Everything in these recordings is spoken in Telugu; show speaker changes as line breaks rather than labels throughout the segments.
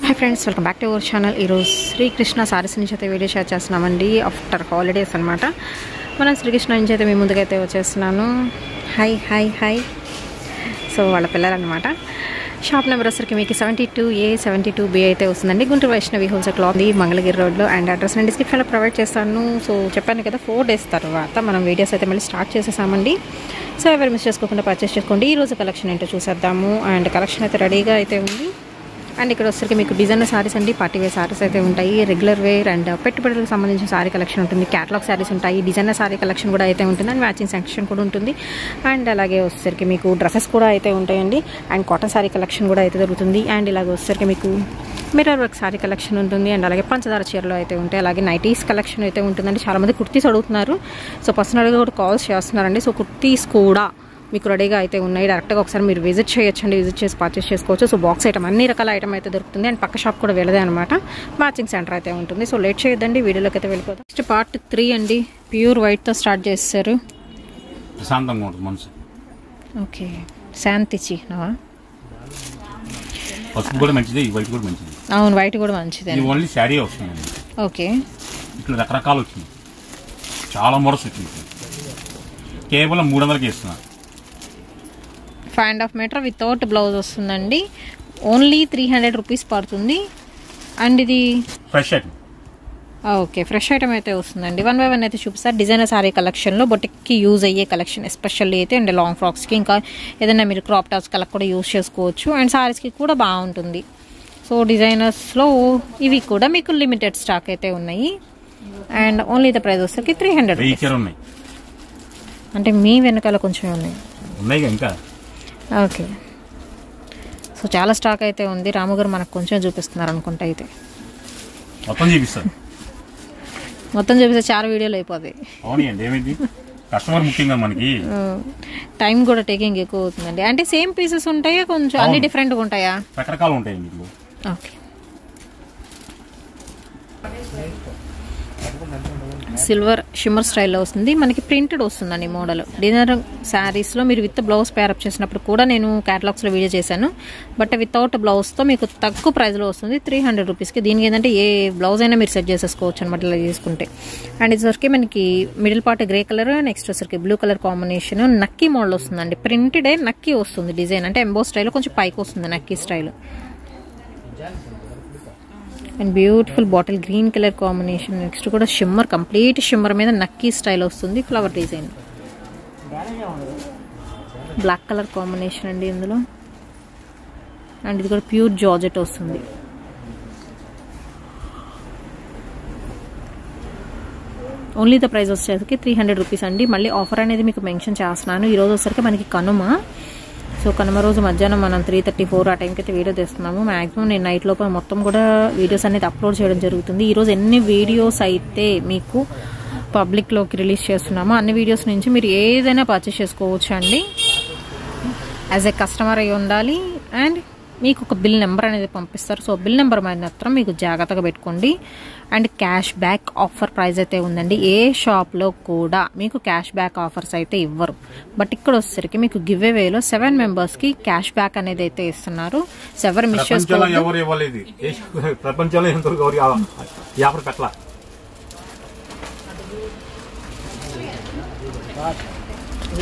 Hi friends, welcome back to our channel. ఈరోజు శ్రీకృష్ణ సారీస్ నుంచి అయితే వీడియో షేర్ చేస్తున్నామండి. ఆఫ్టర్ హాలిడేస్ అనమాట. మనం శ్రీకృష్ణ నుంచి అయితే మీ ముందుకైతే వచ్చేస్తున్నాను. Hi hi hi. సో వాళ్ళ పిల్లలన్నమాట. షాప్ నెంబర్ వచ్చరికి మీకు 72A 72B అయితే వస్తుందండి. గుంటూరు వైష్ణవి హోల్సేల్ క్లాత్ మంగళగిరి రోడ్లో. అండ్ అడ్రస్ నేను డిస్క్రిప్షన్లో ప్రొవైడ్ చేస్తాను. సో చెప్పాను కదా, 4 days తర్వాత మనం వీడియోస్ అయితే మళ్ళీ స్టార్ట్ చేసేసామండి. సో ఎవరు మిస్ చేసుకోకుండా పర్చేస్ చేసుకోండి. ఈరోజు కలెక్షన్ ఏంటో చూసేద్దాము. అండ్ కలెక్షన్ అయితే రెడీగా అయితే ఉంది. అండ్ ఇక్కడ వచ్చరికి మీకు డిజైనర్ సారీస్ అండి, పార్టీ వేర్ సారీస్ అయితే ఉంటాయి, రెగ్యులర్ వేర్ అండ్ పెట్టుబడులకు సంబంధించిన సారీ కలెక్షన్ ఉంటుంది, క్యాటలాగ్ సారీస్ ఉంటాయి, డిజైనర్ సారీ కలెక్షన్ కూడా అయితే ఉంటుంది, అండ్ మ్యాచింగ్ సెక్షన్ కూడా ఉంటుంది. అండ్ అలాగే వచ్చేసరికి మీకు డ్రెస్సెస్ కూడా అయితే ఉంటాయండి. అండ్ కాటన్ సారీ కలెక్షన్ కూడా అయితే దొరుకుతుంది. అండ్ ఇలాగ వచ్చేసరికి మీకు మిర్రర్ వర్క్ సారీ కలెక్షన్ ఉంటుంది. అండ్ అలాగే పంచదార చీరలు అయితే ఉంటాయి. అలాగే నైటీస్ కలెక్షన్ అయితే ఉంటుందండి. చాలామంది కుర్తీస్ అడుగుతున్నారు. సో పర్సనల్గా కూడా కాల్స్ చేస్తున్నారండి. సో కుర్తీస్ కూడా మీకు రెడీగా అయితే ఉన్నాయి. డైరెక్ట్గా ఒకసారి మీరు విజిట్ చేయొచ్చండి. విజిట్ చేసి పర్చేస్ చేసుకోవచ్చు. సో బాక్స్ ఐటమ్ అన్ని రకాల ఐటమ్ అయితే దొరుకుతుంది. అండ్ పక్క షాప్ కూడా వెళ్ళదే అనమాట. మ్యాచింగ్ సెంటర్ అయితే ఉంటుంది. సో లేట్ చేయొద్దండి, వీడియోలోకి అయితే వెళ్ళిపోతాం. నెక్స్ట్ పార్ట్ 3 అండి. ప్యూర్ వైట్తో స్టార్ట్ చేస్తారు. ఓకే, శాంతిచి అవును, వైట్ కూడా మంచిది. ఓకే,
ఇట్లా రకరకాలు వచ్చింది. చాలా మోడల్స్ వచ్చింది. కేవలం 300కి ఇస్తున్నా.
5.5 మీటర్ వితౌట్ బ్లౌజ్ వస్తుందండి. ఓన్లీ 300 రూపీస్ పడుతుంది. అండ్ ఇది
fresh item.
Okay, fresh item అయితే వస్తుందండి. 1 by 1 అయితే చూపిస్తారు. డిజైనర్ సారీ కలెక్షన్లో బొటిక్కి యూజ్ అయ్యే కలెక్షన్ ఎస్పెషల్లీ అయితే. అండ్ లాంగ్ ఫ్రాక్స్కి, ఇంకా ఏదైనా మీరు క్రాప్ టాప్స్ కలెక్ట్ కూడా యూజ్ చేసుకోవచ్చు. అండ్ సారీస్కి కూడా బాగుంటుంది. సో డిజైనర్స్లో ఇవి కూడా మీకు లిమిటెడ్ స్టాక్ అయితే ఉన్నాయి. అండ్ ఓన్లీ ద ప్రైస్ వచ్చేసరికి 300
ఉన్నాయి.
అంటే మీ వెనకాల కొంచెం ఉన్నాయి
ఇంకా.
ఓకే, సో చాలా స్టాక్ అయితే ఉంది. రాము గారు మనకు కొంచెం చూపిస్తున్నారు అనుకుంటా. అయితే
మొత్తం చూపిస్తారు.
మొత్తం చూపిస్తే చాలా వీడియోలు అయిపోతాయి.
కస్టమర్ ముఖ్యంగా మనకి
టైం కూడా టేకింగ్ ఎక్కువ అవుతుందండి. అంటే సేమ్ పీసెస్ ఉంటాయా, కొంచెం అన్ని డిఫరెంట్గా ఉంటాయా?
రకరకాలు ఉంటాయి మీకు.
ఓకే, సిల్వర్ షిమ్మర్ స్టైల్లో వస్తుంది. మనకి ప్రింటెడ్ వస్తుందండి మోడల్. డిజైనర్ శారీస్లో మీరు విత్ బ్లౌజ్ పేరప్ చేసినప్పుడు కూడా నేను క్యాటలాగ్స్లో వీడియో చేశాను. బట్ వితౌట్ బ్లౌజ్తో మీకు తక్కువ ప్రైస్లో వస్తుంది, 300 రూపీస్కి. దీనికి ఏంటంటే ఏ బ్లౌజ్ అయినా మీరు సెట్ చేసేసుకోవచ్చు అనమాట ఇలా తీసుకుంటే. అండ్ ఇదివరకు మనకి middle part grey colour, next వచ్చరికి బ్లూ కలర్ కాంబినేషన్, నక్కీ మోడల్ వస్తుందండి. ప్రింటెడ్ నక్కీ వస్తుంది డిజైన్. అంటే ఎంబో స్టైల్ కొంచెం పైకి వస్తుంది నక్కీ style. And beautiful bottle green colour combination. Next కూడా షిమ్మర్, కంప్లీట్ షిమ్మర్ మీద నక్కీ స్టైల్ వస్తుంది, flower design. Black colour combination అండి ఇందులో. అండ్ ఇది కూడా ప్యూర్ జార్జెట్ వస్తుంది. ఓన్లీ ద ప్రైస్ వచ్చేసరికి 300 రూపీస్ అండి. మళ్ళీ ఆఫర్ అనేది మీకు మెన్షన్ చేస్తున్నాను. ఈరోజు వచ్చేసరికి మనకి కనుమ. సో కనుమ రోజు మధ్యాహ్నం మనం 3:34 ఆ టైంకి అయితే వీడియో తెస్తున్నాము. మ్యాక్సిమం నేను నైట్ లోపల మొత్తం కూడా వీడియోస్ అనేది అప్లోడ్ చేయడం జరుగుతుంది. ఈరోజు ఎన్ని వీడియోస్ అయితే మీకు పబ్లిక్లోకి రిలీజ్ చేస్తున్నామో అన్ని వీడియోస్ నుంచి మీరు ఏదైనా పర్చేస్ చేసుకోవచ్చు అండి. యాజ్ ఏ కస్టమర్ అయి ఉండాలి. అండ్ మీకు ఒక బిల్ నెంబర్ అనేది పంపిస్తారు. సో బిల్ నెంబర్ మాత్రం మీకు జాగ్రత్తగా పెట్టుకోండి. And cash back offer price అయితే ఉందండి. ఏ షాప్లో కూడా మీకు క్యాష్ బ్యాక్ ఆఫర్స్ అయితే ఇవ్వరు. బట్ ఇక్కడ వచ్చేసరికి మీకు గివ్ అవేలో 7 మెంబర్స్కి క్యాష్ బ్యాక్ అనేది అయితే ఇస్తున్నారు. సో ఎవరు మిస్ చేసుకోవాలి.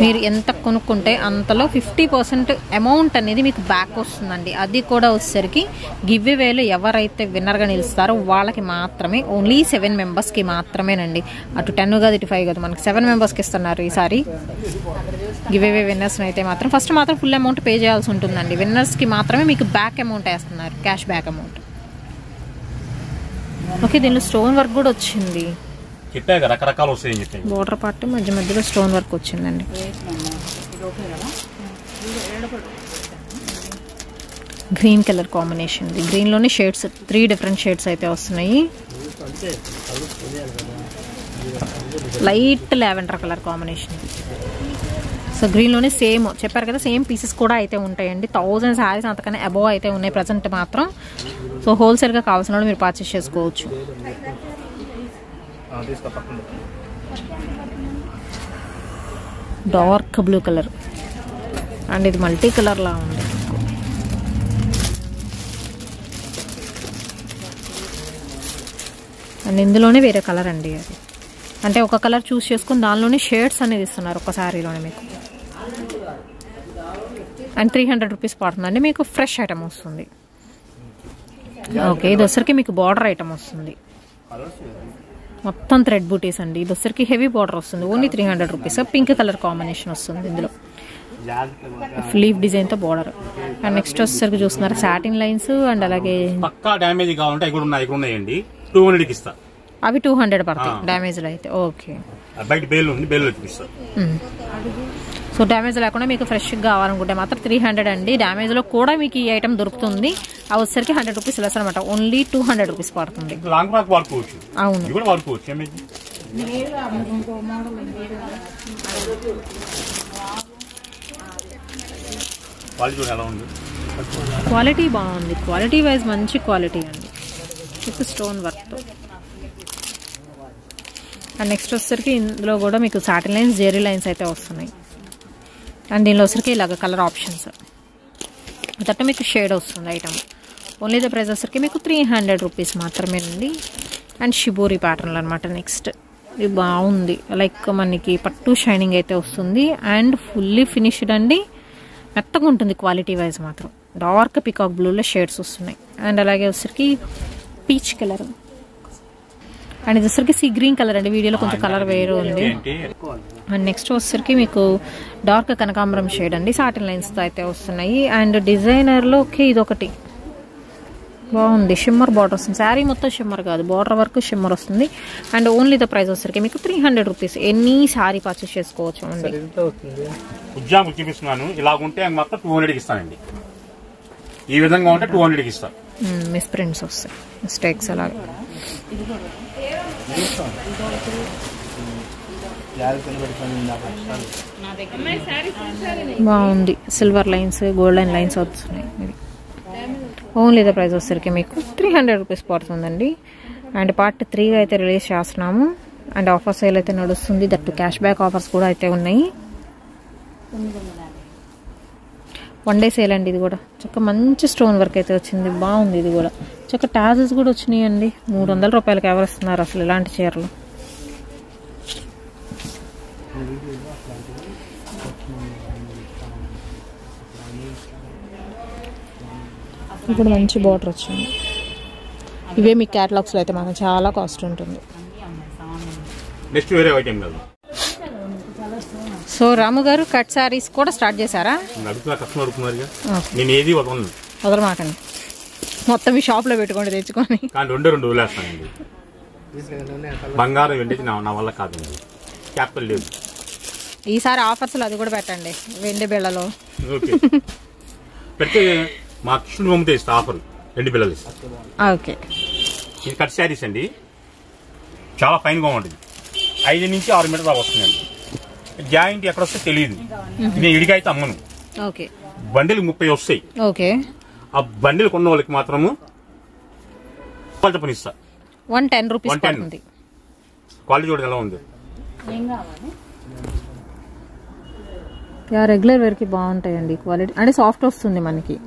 మీరు ఎంత కొనుక్కుంటే అంతలో 50% అమౌంట్ అనేది మీకు బ్యాక్ వస్తుందండి. అది కూడా వచ్చేసరికి గివ్ అవేలో ఎవరైతే విన్నర్గా నిలుస్తారో వాళ్ళకి మాత్రమే. ఓన్లీ 7 మెంబర్స్కి మాత్రమేనండి. అటు 10 కాదు, ఇటు 5 కాదు, మనకి 7 మెంబర్స్కి ఇస్తున్నారు ఈసారి. గివ్ అవే విన్నర్స్ని అయితే మాత్రం ఫస్ట్ మాత్రం ఫుల్ అమౌంట్ పే చేయాల్సి ఉంటుందండి. విన్నర్స్కి మాత్రమే మీకు బ్యాక్ అమౌంట్ వేస్తున్నారు, క్యాష్ బ్యాక్ అమౌంట్. ఓకే, దీనిలో స్టోన్ వర్క్ కూడా వచ్చింది.
రకరకాలు వస్తాయని చెప్పి
బోర్డర్ పార్ట్ మధ్య మధ్యలో స్టోన్ వర్క్ వచ్చిందండి. Green colour combination. గ్రీన్లోనే షేడ్స్ 3 డిఫరెంట్ షేడ్స్ అయితే వస్తున్నాయి. Light lavender colour combination. So గ్రీన్లోనే సేమ్ చెప్పారు కదా, సేమ్ పీసెస్ కూడా అయితే ఉంటాయండి. 1000 శారీస్ అంతకన్నా అబోవ్ అయితే ఉన్నాయి ప్రజెంట్ మాత్రం. సో హోల్సేల్గా కావాల్సిన వాళ్ళు మీరు పర్చేస్ చేసుకోవచ్చు. Dark blue colour. అండ్ ఇది మల్టీ కలర్ లా ఉంది. అండ్ ఇందులోనే వేరే కలర్ అండి అది, అంటే ఒక కలర్ చూస్ చేసుకుని దానిలోనే షేడ్స్ అనేది ఇస్తున్నారు ఒక శారీలోనే మీకు. అండ్ 300 రూపీస్ పడుతుందండి, మీకు ఫ్రెష్ ఐటమ్ వస్తుంది. ఓకే, ఇది వచ్చరికి మీకు బార్డర్ ఐటమ్ వస్తుంది, మొత్తం థ్రెడ్ బూటీస్ అండి. ఇది వచ్చరికి హెవీ బార్డర్ వస్తుంది, only 300 rupees. Pink colour combination వస్తుంది ఇందులో, లీఫ్ డిజైన్ తో బార్డర్. అండ్ నెక్స్ట్ వచ్చేసరికి చూస్తున్నారు సాటిన్ లైన్స్ అండ్ అలాగే
పక్కా డ్యామేజ్ కావాలంటే ఇక్కడ ఉన్నాయండి 200 కి ఇస్తా.
అవి 200 పడతాయి డ్యామేజ్ లో అయితే. ఓకే,
బయట బేల్ ఉంది, బేల్ చూపిస్తా.
సో డ్యామేజ్ లేకుండా మీకు ఫ్రెష్ కావాలనుకుంటే మాత్రం 300 అండి. డ్యామేజ్ లో కూడా మీకు ఈ ఐటమ్ దొరుకుతుంది. ఆ వచ్చేసరికి 100 రూపీస్ లెస్ అనమాట, ఓన్లీ 200 రూపీస్ పడుతుంది.
లాంగ్ ఫ్రాక్ వాడుకోవచ్చు.
అవును,
ఇది కూడా వాడుకోవచ్చు.
క్వాలిటీ బాగుంది, క్వాలిటీ వైజ్ మంచి క్వాలిటీ అండి, విత్ స్టోన్ వర్క్ తో. అండ్ నెక్స్ట్ వచ్చేసరికి ఇందులో కూడా మీకు సాటిన్ లైన్స్, జెరీ లైన్స్ అయితే వస్తున్నాయి. అండ్ దీనిలో వచ్చరికి ఇలాగ కలర్ ఆప్షన్స్, అదట్టు మీకు షేడ్ వస్తుంది ఐటమ్. ఓన్లీ ద ప్రైస్ వచ్చరికి మీకు 300 రూపీస్ మాత్రమేనండి. అండ్ షిబోరి ప్యాటర్న్లు అనమాట. నెక్స్ట్ ఇది బాగుంది, లైక్ మనకి పట్టు షైనింగ్ అయితే వస్తుంది అండ్ ఫుల్లీ ఫినిష్డ్ అండి, మెత్తగా ఉంటుంది క్వాలిటీ వైజ్ మాత్రం. డార్క్ పికాక్ బ్లూలో షేడ్స్ వస్తున్నాయి. అండ్ అలాగే వచ్చరికి పీచ్ కలర్ అండ్ ఇది వచ్చరికి సీ గ్రీన్ కలర్ అండి, వీడియోలో కొంచెం కలర్ వేరే ఉంది. అండ్ నెక్స్ట్ వచ్చరికి మీకు డార్క్ కనకాంబరం షేడ్ అండి, సాటిన్ లైన్స్తో అయితే వస్తున్నాయి. అండ్ డిజైనర్లో ఓకే ఇదొకటి బాగుంది, షిమ్మర్ బార్డర్ వస్తుంది. శారీ మొత్తం షిమ్మర్ కాదు, బార్డర్ వరకు షిమ్మర్ వస్తుంది. అండ్ ఓన్లీ ద ప్రైస్ వచ్చరికి మీకు 300 రూపీస్. ఎన్ని శారీ పర్చేస్ చేసుకోవచ్చు అండి.
ఉజ్జాము చూపిస్తున్నాను, ఇలా ఉంటే మొత్తం 200కి ఇస్తానండి. ఈ విధంగా ఉంటే 200కి ఇస్తాను.
మిస్ ప్రింట్స్ వస్తాయి, మిస్టేక్స్ అలాగే. బాగుంది, సిల్వర్ లైన్స్, గోల్డెన్ లైన్స్ వస్తున్నాయి. ఓన్లీ ద ప్రైస్ వచ్చేసరికి మీకు 300 రూపీస్ పడుతుందండి. అండ్ పార్ట్ 3 అయితే రిలీజ్ చేస్తున్నాము. అండ్ ఆఫర్ సేల్ అయితే నడుస్తుంది, దట్టు క్యాష్ బ్యాక్ ఆఫర్స్ కూడా అయితే ఉన్నాయి. 1 డే సేల్ అండి. ఇది కూడా చక్క మంచి స్టోన్ వర్క్ అయితే వచ్చింది, బాగుంది. ఇది కూడా చక్క టాజెస్ కూడా వచ్చినాయి అండి. 300 రూపాయలకి ఎవరు ఇస్తున్నారు అసలు ఇలాంటి చీరలు. ఇప్పుడు మంచి బార్డర్ వచ్చింది. ఇవే మీ క్యాటలాగ్స్లో అయితే మాత్రం చాలా కాస్ట్ ఉంటుంది. సో రాము గారు కట్ సారీస్ కూడా స్టార్ట్ చేశారా? వదలమాకండి, మొత్తం మీ షాప్ లో పెట్టుకోండి తెచ్చుకొని.
బంగారం వెండి నా వల్ల కాదు, క్యాపిటల్ లేదు.
ఈసారి ఆఫర్స్ అది కూడా పెట్టండి, వెండి బిళ్ళలో
పెడితే మా కృష్ణుడు మమ్మతే ఇస్తా ఆఫర్, వెండి బిళ్ళలు ఇస్తా.
ఓకే,
ఇది కట్ శారీస్ అండి, చాలా ఫైన్ గా ఉంటుంది. 5 నుంచి 6 మీటర్ దాకా వస్తుందండి. జాయింట్ ఎక్కడ వస్తే తెలియదు, నేను ఇడిగా అయితే అమ్మను.
ఓకే,
బండిల్ 30 వస్తాయి.
ఓకే,
ఆ బండిల్ కొన్న వాళ్ళకి మాత్రము పని ఇస్తా,
110 రూపీస్ పడుతుంది.
క్వాలిటీ చూడండి ఎలా ఉంది.
రెగ్యులర్ వేర్ కి బాగుంటాయండి క్వాలిటీ, అంటే సాఫ్ట్ వస్తుంది మనకి.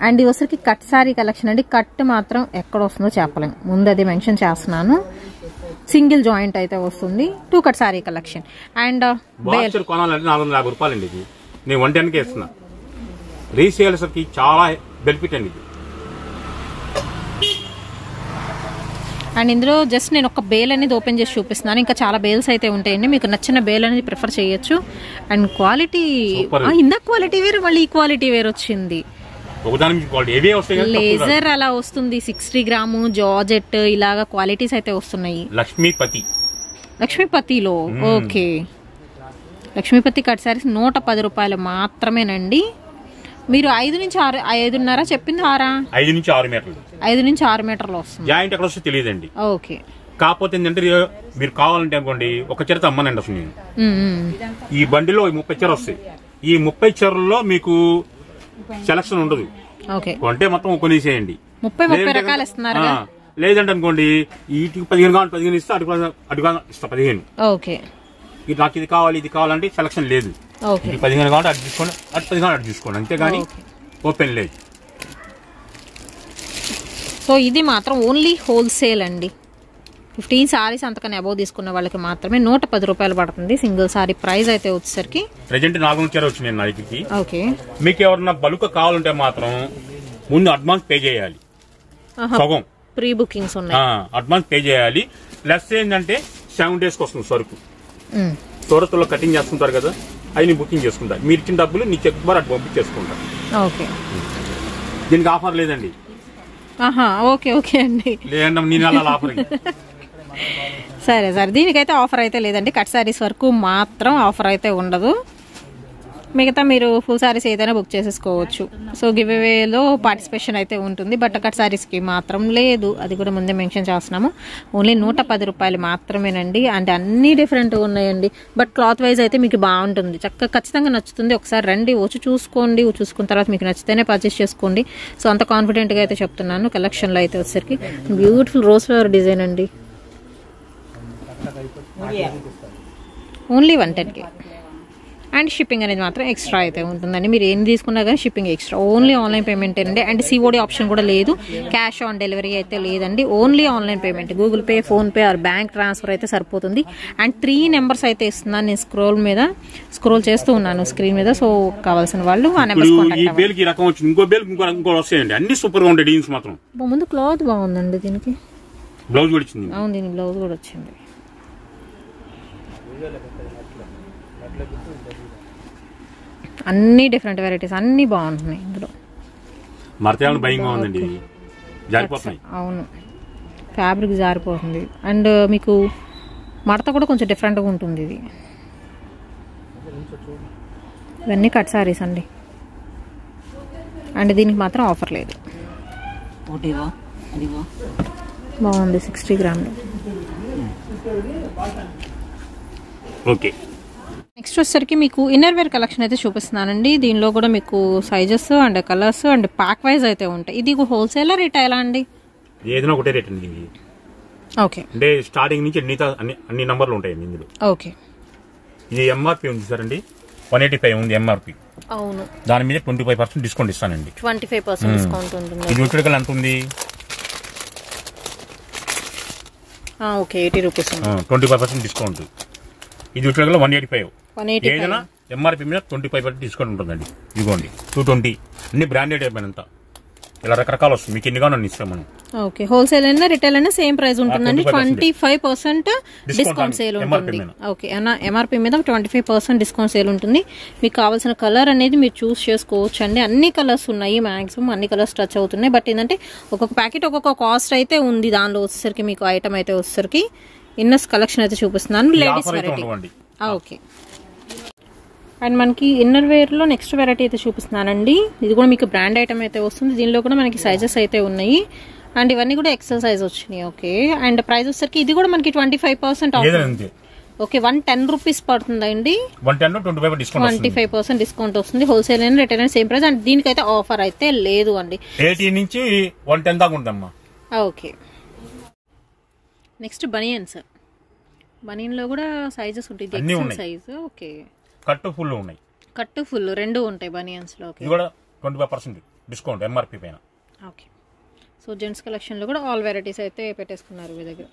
అండ్ ఈ వచ్చరికి కట్ సారీ కలెక్షన్ అండి. కట్ మాత్రం ఎక్కడ వస్తుందో చెప్పలేము, ముందు అది మెన్షన్ చేస్తున్నాను. సింగిల్ జాయింట్ అయితే వస్తుంది, 2 కట్ సారీ కలెక్షన్. అండ్
కొనాలంటే 450 రూపాయలు అండి. ఇది నేను 110కే ఇస్తున్నా. రీసేల్స్ కి చాలా బెనిఫిట్ అండి.
అండ్ ఇందులో జస్ట్ నేను ఒక బేల్ అనేది ఓపెన్ చేసి చూపిస్తున్నాను, ఇంకా చాలా బేల్స్ అయితే ఉంటాయండి. మీకు నచ్చిన బేల్ అనేది ప్రిఫర్ చేయొచ్చు. అండ్ క్వాలిటీ ఇందా క్వాలిటీ వేరు, మళ్ళీ ఈ క్వాలిటీ వేరు వచ్చింది. లేజర్ అలా వస్తుంది, 60 గ్రాము జార్జెట్ ఇలాగా క్వాలిటీస్ అయితే వస్తున్నాయి. లక్ష్మీపతిలో ఓకే, లక్ష్మీపతి కట్ సారీస్ 110 రూపాయలు మాత్రమేనండి. మీరు 5 నుంచి 6, 5.5 చెప్పింది 6,
5 నుంచి 6 మీటర్లు,
5 నుంచి 6 మీటర్లు వస్తుంది.
జాయింట్ ఎక్కడ వస్తే తెలియదండి.
ఓకే,
కాకపోతే ఏంటంటే మీరు కావాలంటే అనుకోండి ఒక చీరతో అమ్మనండి అసలు నేను. ఈ బండిలో 30 చీర వస్తాయి. ఈ 30 చీరల్లో మీకు సెలక్షన్ ఉండదు. అంటే మొత్తం కొనేసేయండి.
30 రకాలు ఇస్తున్నారు.
లేదంటే అనుకోండి వీటికి 15 కావాలి, 15 ఇస్తా, అడుగు ఇస్తా 15.
ఓకే,
నాకు ఇది కావాలి ఇది కావాలంటే సెలక్షన్ లేదు. 15 కావాలి అటు చూసుకోండి, అటు 10 కావాలి అటు చూసుకోండి, అంతేగాని ఓపెన్ లేదు.
సో ఇది మాత్రం ఓన్లీ హోల్సేల్ అండి. 15 సారీస్ అంతకన్నా అబౌవ్ తీసుకున్న వాళ్ళకి మాత్రమే 110 రూపాయలు పడుతుంది సింగిల్ సారీ ప్రైస్ అయితే వచ్చేసరికి.
ప్రెజెంట్ 4 చీర వచ్చినాయి నా దగ్గరికి.
ఓకే,
మీకు ఎవరన్నా బల్క్ కావాలంటే మాత్రం ముందు అడ్వాన్స్ పే చేయాలి. సగం
ప్రీ బుకింగ్స్ ఉన్నాయి,
అడ్వాన్స్ పే చేయాలి. ప్లస్ ఏంటంటే 7 days వస్తుంది సరుకు. సూరత్ లో కటింగ్ చేసుకుంటారు కదా, అవి నేను బుకింగ్ చేసుకుంటా. మీరు ఇచ్చిన డబ్బులు నీ చెక్ ద్వారా అటు పంపించేసుకుంటా.
ఓకే,
దీనికి ఆఫర్ లేదండి.
ఓకే ఓకే అండి,
లేదండి నేను అలా ఆఫర్.
సరే సరే, దీనికైతే ఆఫర్ అయితే లేదండి. కట్ సారీస్ వరకు మాత్రం ఆఫర్ అయితే ఉండదు. మిగతా మీరు ఫుల్ సారీస్ ఏదైనా బుక్ చేసేసుకోవచ్చు. సో గివ్ అవేలో పార్టిసిపేషన్ అయితే ఉంటుంది, బట్ కట్ సారీస్కి మాత్రం లేదు. అది కూడా ముందే మెన్షన్ చేస్తున్నాము. ఓన్లీ 110 రూపాయలు మాత్రమేనండి. అంటే అన్ని డిఫరెంట్గా ఉన్నాయండి, బట్ క్లాత్ వైజ్ అయితే మీకు బాగుంటుంది, చక్కగా ఖచ్చితంగా నచ్చుతుంది. ఒకసారి రండి, వచ్చి చూసుకోండి. చూసుకున్న తర్వాత మీకు నచ్చితేనే పర్చేస్ చేసుకోండి. సో అంత కాన్ఫిడెంట్గా అయితే చెప్తున్నాను. కలెక్షన్లో అయితే వచ్చేసరికి బ్యూటిఫుల్ రోజ్ ఫ్లవర్ డిజైన్ అండి, ఓన్లీ 110K. అండ్ షిప్పింగ్ అనేది మాత్రం ఎక్స్ట్రా అయితే ఉంటుందండి. మీరు ఏం తీసుకున్నా కానీ shipping extra. Only online payment అండి. అండ్ COD ఆప్షన్ కూడా లేదు, క్యాష్ ఆన్ డెలివరీ అయితే లేదండి. Only online payment, Google pay, PhonePe or bank transfer అయితే సరిపోతుంది. అండ్ 3 నెంబర్స్ అయితే ఇస్తున్నాను నేను స్క్రోల్ చేస్తూ ఉన్నాను స్క్రీన్ మీద. సో కావాల్సిన వాళ్ళు ఆ నెంబర్స్ కాంటాక్ట్
అవ్వండి. అన్ని సూపర్ గా ఉంటాయి డిజైన్స్ మాత్రం.
ముందు క్లాత్ బాగుందండి, దీనికి
బ్లౌజ్ కూడా వచ్చింది.
అవును, దీనికి బ్లౌజ్ కూడా వచ్చింది. అన్ని డిఫరెంట్ వెరైటీస్, అన్ని బాగుంటున్నాయి ఇందులో.
మరతయాలు భయంగా ఉందండి, జారిపోతున్నాయి.
అవును, ఫ్యాబ్రిక్ జారిపోతుంది. అండ్ మీకు మడత కూడా కొంచెం డిఫరెంట్గా ఉంటుంది. ఇది ఇవన్నీ కట్ సారీస్ అండి. అండ్ దీనికి మాత్రం ఆఫర్ లేదు. బాగుంది, 60 గ్రాములు.
ఓకే,
నెక్స్ట్ వచ్చేసరికి మీకు ఇన్నర్ వేర్ కలెక్షన్ అయితే చూపిస్తున్నానండి. దీనిలో కూడా మీకు sizes and colours and pack wise అయితే ఉంటాయి. ఇది హోల్సేల్ రిటైల్ అండి?
ఏదైనా ఒకటే రేట్ అండి.
ఓకే,
అంటే స్టార్టింగ్ నుంచి అన్ని నంబర్లు ఉంటాయి ఇందులో.
ఓకే,
ఇది MRP ఉంది సార్ అండి, 185 ఉంది MRP.
అవును,
దాని మీద 25% డిస్కౌంట్ ఇస్తానండి.
25% డిస్కౌంట్ ఉంటుంది.
ఇది వచ్చేటికల్ ఎంత ఉంది?
Okay, 80 rupees,
25% discount. ఇది వచ్చేటికల్ 185. ఏదైనా MRP మీద 25% డిస్కౌంట్ ఉంటుందండి. ఇదిగోండి 220, అన్ని బ్రాండెడ్ అయిపోయినంత. ఇలా రకరకాలు వస్తుంది, మీకు ఎన్నిగా నన్ను ఇస్తాం మనం.
ఓకే, హోల్సేల్ అయినా రిటైల్ అయినా సేమ్ ప్రైస్ ఉంటుందండి. 25% డిస్కౌంట్ సేల్ ఉంటుంది. ఓకే, MRP మీద 25% డిస్కౌంట్ సేల్ ఉంటుంది. మీకు కావాల్సిన కలర్ అనేది మీరు చూస్ చేసుకోవచ్చు అండి. అన్ని కలర్స్ ఉన్నాయి, మాక్సిమం అన్ని కలర్స్ టచ్ అవుతున్నాయి. బట్ ఏంటంటే ఒక్కొక్క ప్యాకెట్ ఒక్కొక్క కాస్ట్ అయితే ఉంది. దానిలో వచ్చేసరికి మీకు ఐటమ్ అయితే వచ్చేసరికి ఇన్నర్స్ కలెక్షన్ అయితే చూపిస్తున్నాను, లేడీస్ వెరైటీ. ఓకే, అండ్ మనకి ఇన్నర్ వేర్లో నెక్స్ట్ వెరైటీ అయితే చూపిస్తున్నానండి. ఇది కూడా మీకు బ్రాండ్ ఐటమ్ అయితే వస్తుంది. దీనిలో కూడా మనకి సైజెస్ అయితే ఉన్నాయి. అండ్ ఇవన్నీ కూడా ఎక్సెల్ సైజ్ వచ్చినాయి. ఓకే, అండ్ ప్రైస్ వచ్చేసరికి ఇది కూడా మనకి 25% ఆఫ్. ఓకే, 110 రూపీస్ పడుతుందండి. 25% డిస్కౌంట్ వస్తుంది. హోల్సేల్ అయినా రిటైల్ అయినా సేమ్ ప్రైస్. అండ్ దీనికైతే ఆఫర్ అయితే లేదు అండి.
80 నుంచి 110 దాకా ఉందమ్మా.
Okay, next banians. బనియన్లో కూడా సైజెస్ ఉంటాయి, ఎక్సెల్ సైజ్. ఓకే,
కట్టు ఫుల్ ఉన్నాయి,
కట్టు ఫుల్ రెండు ఉంటాయి బనియన్స్ లో.
ఇది కూడా 25% డిస్కౌంట్ MRP పైన.
ఓకే, సో జెంట్స్ కలెక్షన్ లో కూడా ఆల్ వెరైటీస్ అయితే పెట్టేసుకున్నారు మీ దగ్గర.